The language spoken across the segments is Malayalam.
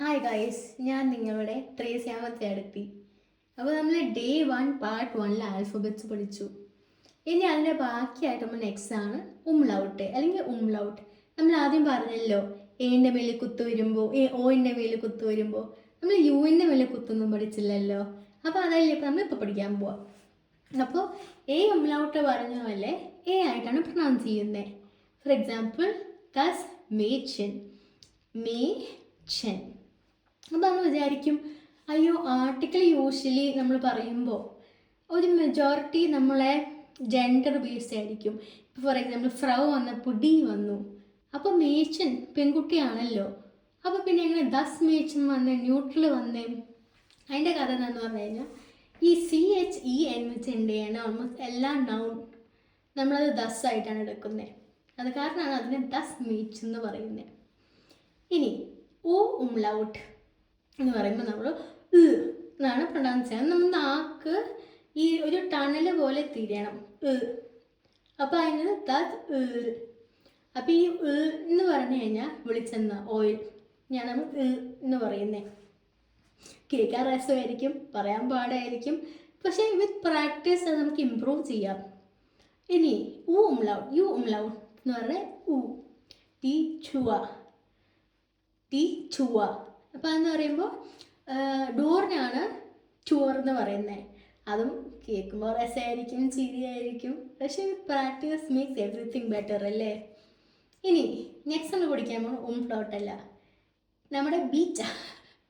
ഹായ് ഗൈസ്, ഞാൻ നിങ്ങളുടെ ട്രേസ്യാമത്തെ അടുത്തി. അപ്പോൾ നമ്മൾ ഡേ 1 പാർട്ട് 1 ആൽഫബറ്റ്സ് പഠിച്ചു. ഇനി അതിൻ്റെ ബാക്കിയായിട്ട് നമ്മൾ നെക്സ്റ്റ് ആണ് ഉംലൗട്ട് അല്ലെങ്കിൽ ഉംലൗട്ട്. നമ്മൾ ആദ്യം പറഞ്ഞല്ലോ എൻ്റെ മേലിൽ കുത്തു വരുമ്പോൾ ഓൻ്റെ മേലിൽ കുത്തു വരുമ്പോൾ നമ്മൾ യുവിൻ്റെ മേലിൽ കുത്തൊന്നും പഠിച്ചില്ലല്ലോ. അപ്പോൾ അതല്ലേ ഇപ്പോൾ നമ്മളിപ്പോൾ പഠിക്കാൻ പോവാം. അപ്പോൾ ഉംലൗട്ട് പറഞ്ഞ പോലെ ആയിട്ടാണ് പ്രൊനൗൺസ് ചെയ്യുന്നത്. ഫോർ എക്സാമ്പിൾ ദസ് മേച്ചൻ, മേച്ചൻ. അപ്പോൾ നമ്മൾ വിചാരിക്കും അയ്യോ ആർട്ടിക്കിൾ യൂഷ്വലി നമ്മൾ പറയുമ്പോൾ ഒരു മെജോറിറ്റി നമ്മളെ ജെൻഡർ ബേസ്ഡ് ആയിരിക്കും. ഇപ്പോൾ ഫോർ എക്സാമ്പിൾ ഫ്രൗ വന്നപ്പോൾ ഡി വന്നു, അപ്പോൾ മേച്ചൻ പെൺകുട്ടിയാണല്ലോ. അപ്പോൾ പിന്നെ എങ്ങനെ ദസ് മേച്ചൻ വന്നേ, ന്യൂട്രൽ വന്നേ? അതിൻ്റെ കഥ എന്താണെന്ന് പറഞ്ഞു കഴിഞ്ഞാൽ ഈ CHEN വെച്ച് എന്ത് ചെയ്യണം, ഓൾമോസ്റ്റ് എല്ലാ നൗൺ നമ്മളത് ദസ് ആയിട്ടാണ് എടുക്കുന്നത്. അത് കാരണമാണ് അതിനെ ദസ് മേച്ച് എന്ന് പറയുന്നത്. ഇനി ഉംലൗട്ട് എന്ന് പറയുമ്പോൾ നമ്മൾ എന്നാണ് പ്രൊനൗൺസ് ചെയ്യുന്നത്. നമ്മൾ നാക്ക് ഈ ഒരു ടണൽ പോലെ തിരിയണം. അപ്പോൾ അതിന് ദത്. അപ്പോൾ ഈ എന്ന് പറഞ്ഞു കഴിഞ്ഞാൽ വെളിച്ചെണ്ണ, ഓയിൽ, ഞാൻ നമ്മൾ എന്ന് പറയുന്നത്. കേൾക്കാൻ രസമായിരിക്കും, പറയാൻ പാടായിരിക്കും, പക്ഷേ വിത്ത് പ്രാക്ടീസ് അത് നമുക്ക് ഇമ്പ്രൂവ് ചെയ്യാം. ഇനി ഉംലൗട്ട്, ഉംലൗട്ട് എന്ന് പറഞ്ഞാൽ ടി ചുവ, ടി ചുവ. അപ്പോൾ അതെന്ന് പറയുമ്പോൾ ഡോറിനാണ് ടൂർ എന്ന് പറയുന്നത്. അതും കേൾക്കുമ്പോൾ രസമായിരിക്കും, ചിരിയായിരിക്കും, പക്ഷേ പ്രാക്ടീസ് മേക്സ് എവറിത്തിങ് ബെറ്റർ അല്ലേ. ഇനി നെക്സ്റ്റ് നമ്മൾ പഠിക്കാൻ പോകുമ്പോൾ ഉംലൗട്ട് അല്ല, നമ്മുടെ ബീറ്റ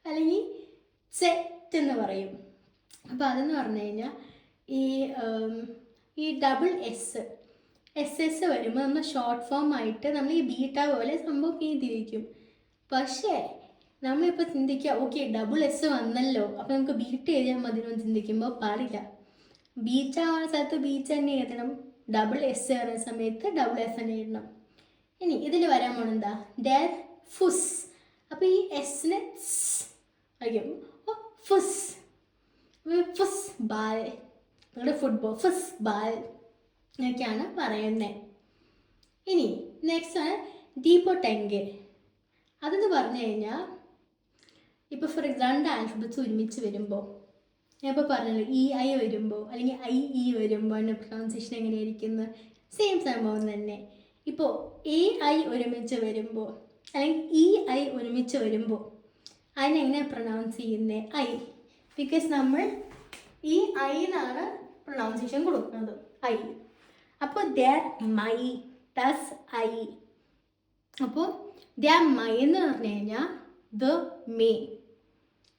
അല്ലെങ്കിൽ സെറ്റ് എന്ന് പറയും. അപ്പോൾ അതെന്ന് പറഞ്ഞു കഴിഞ്ഞാൽ ഈ ഡബിൾ എസ് വരുമ്പോൾ നമ്മൾ ഷോർട്ട് ഫോം ആയിട്ട് നമ്മൾ ഈ ബീറ്റ പോലെ സംഭവം എഴുതിയിരിക്കും. പക്ഷേ നമ്മളിപ്പോൾ ചിന്തിക്കുക ഓക്കെ ഡബിൾ എസ് വന്നല്ലോ, അപ്പോൾ നമുക്ക് ബീറ്റ് എഴുതിയാൽ മതി എന്ന് ചിന്തിക്കുമ്പോൾ പാടില്ല. ബീറ്റ ആവുന്ന സ്ഥലത്ത് ബീറ്റ് തന്നെ എഴുതണം, ഡബിൾ എസ് വരുന്ന സമയത്ത് ഡബിൾ എസ് തന്നെ എഴുതണം. ഇനി ഇതിൽ വരാൻ പോണെന്താ, ഡർ ഫുസ്. അപ്പോൾ ഈ എസിന് ആയിരിക്കും ഫുസ്, ഫുസ് ബാൽ, നിങ്ങളുടെ ഫുട്ബോൾ ഫുസ് ബാൽ എന്നൊക്കെയാണ് പറയുന്നത്. ഇനി നെക്സ്റ്റ് ആണ് ഡീപ്പോട്ടെങ്കെ. അതെന്ന് പറഞ്ഞു കഴിഞ്ഞാൽ ഇപ്പോൾ ഫോർ എക്സാമ്പിൾ 2 ആൽഫബറ്റ്സ് ഒരുമിച്ച് വരുമ്പോൾ, ഞാൻ ഇപ്പോൾ പറഞ്ഞല്ലോ EI വരുമ്പോൾ അല്ലെങ്കിൽ IE വരുമ്പോൾ അതിൻ്റെ പ്രൊനൗൺസിയേഷൻ എങ്ങനെയായിരിക്കുന്നത്, സെയിം സംഭവം തന്നെ. ഇപ്പോൾ AI ഒരുമിച്ച് വരുമ്പോൾ അല്ലെങ്കിൽ EI ഒരുമിച്ച് വരുമ്പോൾ അതിനെങ്ങനെ പ്രൊനൗൺസ് ചെയ്യുന്നത്, ഐ. ബിക്കോസ് നമ്മൾ ഈ ഐ എന്നാണ് പ്രൊനൗൺസിയേഷൻ കൊടുക്കുന്നത്, ഐ. അപ്പോൾ ദർ മൈ, ദസ് ഐ. അപ്പോൾ ദർ മൈ എന്ന് പറഞ്ഞു കഴിഞ്ഞാൽ ദ മേ,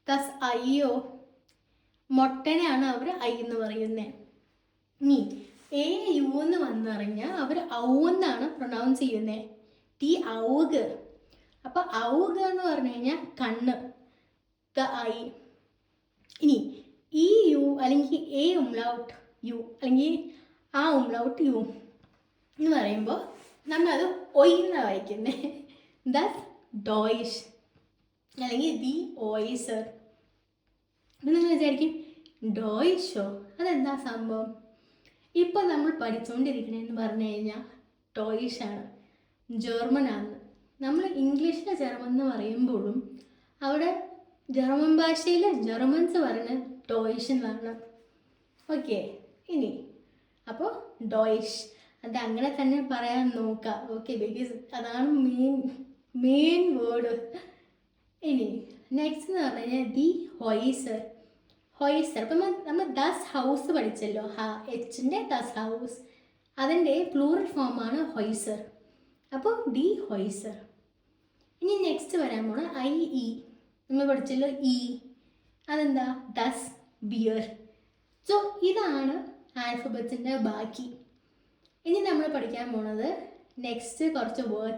ദസ് അയ്യോ, മൊട്ടനെയാണ് അവർ ഐ എന്ന് പറയുന്നത്. ഇനി യു എന്ന് വന്നറിഞ്ഞാൽ അവർ ഔ എന്നാണ് പ്രൊനൗൺസ് ചെയ്യുന്നത്, ടി ഔഗ്. അപ്പോൾ ഔഗ് എന്ന് പറഞ്ഞു കഴിഞ്ഞാൽ കണ്ണ്, ദ ഐ. ഇനി ഈ യു അല്ലെങ്കിൽ ഉംലൗട്ട് യു അല്ലെങ്കിൽ ആ ഉംലൗട്ട് യു എന്ന് പറയുമ്പോൾ നമ്മളത് ഒയ് എന്നാണ് വായിക്കുന്നത്, ദസ് ഡോയിഷ് അല്ലെങ്കിൽ ദി ഓയിസർ. അപ്പം നിങ്ങൾ വിചാരിക്കും ഡോയിഷോ അതെന്താ സംഭവം? ഇപ്പോൾ നമ്മൾ പഠിച്ചുകൊണ്ടിരിക്കണതെന്ന് പറഞ്ഞു കഴിഞ്ഞാൽ ഡോയിഷാണ്, ജർമ്മനാണ്. നമ്മൾ ഇംഗ്ലീഷിലെ ജർമ്മൻ എന്ന് പറയുമ്പോഴും അവിടെ ജർമ്മൻ ഭാഷയിൽ ജർമ്മൻസ് പറയുന്നത് ഡോയിഷ് എന്നാണ്. ഓക്കെ, ഇനി അപ്പോൾ ഡോയിഷ് അത് അങ്ങനെ തന്നെ പറയാൻ നോക്കാം. ഓക്കെ, ബിക്കോസ് അതാണ് മെയിൻ വേർഡ്. ഇനി നെക്സ്റ്റ് എന്ന് പറഞ്ഞു കഴിഞ്ഞാൽ ദി ഹോയിസർ, ഹോയിസർ. അപ്പം നമ്മൾ ദസ് ഹൗസ് പഠിച്ചല്ലോ, എച്ചിൻ്റെ ദസ് ഹൗസ്, അതിൻ്റെ പ്ലൂറൽ ഫോമാണ് ഹോയിസർ. അപ്പോൾ ദി ഹോയിസർ. ഇനി നെക്സ്റ്റ് വരാൻ പോണ IE, നമ്മൾ പഠിച്ചല്ലോ അതെന്താ, ദസ് ബിയർ. സോ ഇതാണ് ആൽഫബറ്റ്സിൻ്റെ ബാക്കി. ഇനി നമ്മൾ പഠിക്കാൻ പോണത് നെക്സ്റ്റ് കുറച്ച് വേർഡ്സ്